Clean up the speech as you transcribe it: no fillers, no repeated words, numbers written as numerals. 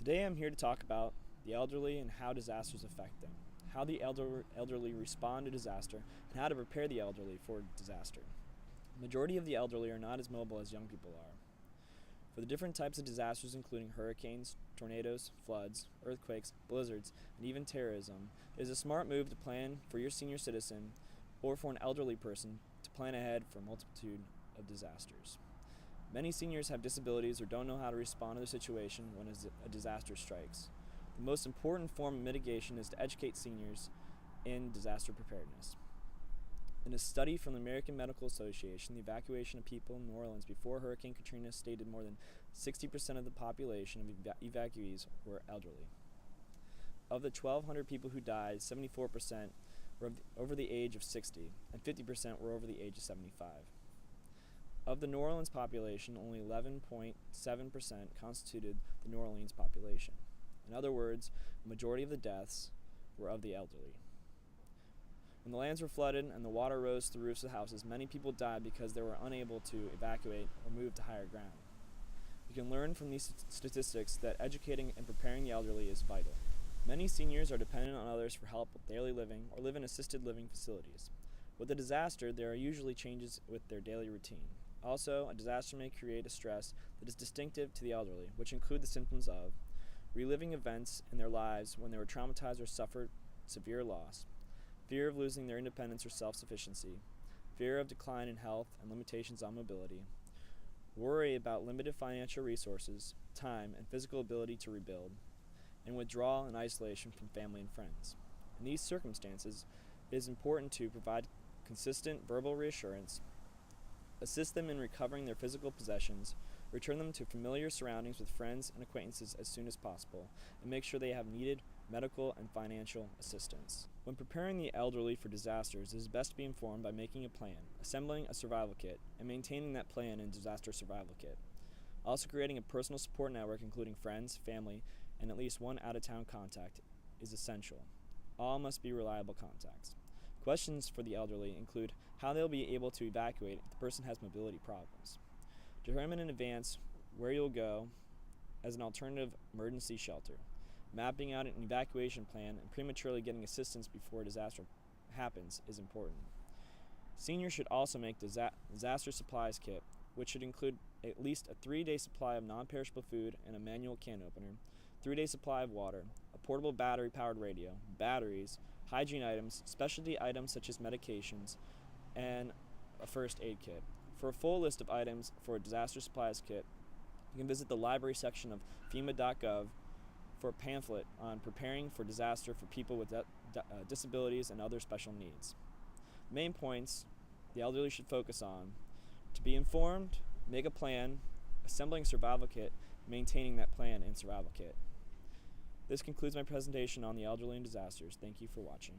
Today I'm here to talk about the elderly and how disasters affect them, how the elderly respond to disaster, and how to prepare the elderly for disaster. The majority of the elderly are not as mobile as young people are. For the different types of disasters, including hurricanes, tornadoes, floods, earthquakes, blizzards, and even terrorism, it is a smart move to plan for your senior citizen or for an elderly person to plan ahead for a multitude of disasters. Many seniors have disabilities or don't know how to respond to the situation when a disaster strikes. The most important form of mitigation is to educate seniors in disaster preparedness. In a study from the American Medical Association, the evacuation of people in New Orleans before Hurricane Katrina stated more than 60% of the population of evacuees were elderly. Of the 1,200 people who died, 74% were over the age of 60, and 50% were over the age of 75. Of the New Orleans population, only 11.7% constituted the New Orleans population. In other words, the majority of the deaths were of the elderly. When the lands were flooded and the water rose to the roofs of houses, many people died because they were unable to evacuate or move to higher ground. You can learn from these statistics that educating and preparing the elderly is vital. Many seniors are dependent on others for help with daily living or live in assisted living facilities. With a disaster, there are usually changes with their daily routine. Also, a disaster may create a stress that is distinctive to the elderly, which include the symptoms of reliving events in their lives when they were traumatized or suffered severe loss, fear of losing their independence or self-sufficiency, fear of decline in health and limitations on mobility, worry about limited financial resources, time, and physical ability to rebuild, and withdrawal and isolation from family and friends. In these circumstances, it is important to provide consistent verbal reassurance, assist them in recovering their physical possessions, return them to familiar surroundings with friends and acquaintances as soon as possible, and make sure they have needed medical and financial assistance. When preparing the elderly for disasters, it is best to be informed by making a plan, assembling a survival kit, and maintaining that plan in disaster survival kit. Also, creating a personal support network including friends, family, and at least one out-of-town contact is essential. All must be reliable contacts. Questions for the elderly include how they'll be able to evacuate if the person has mobility problems. Determine in advance where you'll go as an alternative emergency shelter. Mapping out an evacuation plan and prematurely getting assistance before a disaster happens is important. Seniors should also make disaster supplies kit, which should include at least a 3-day supply of non-perishable food and a manual can opener, 3-day supply of water, a portable battery-powered radio, batteries, hygiene items, specialty items such as medications, and a first aid kit. For a full list of items for a disaster supplies kit, you can visit the library section of FEMA.gov for a pamphlet on preparing for disaster for people with disabilities and other special needs. The main points the elderly should focus on: to be informed, make a plan, assembling a survival kit, maintaining that plan and survival kit. This concludes my presentation on the elderly and disasters. Thank you for watching.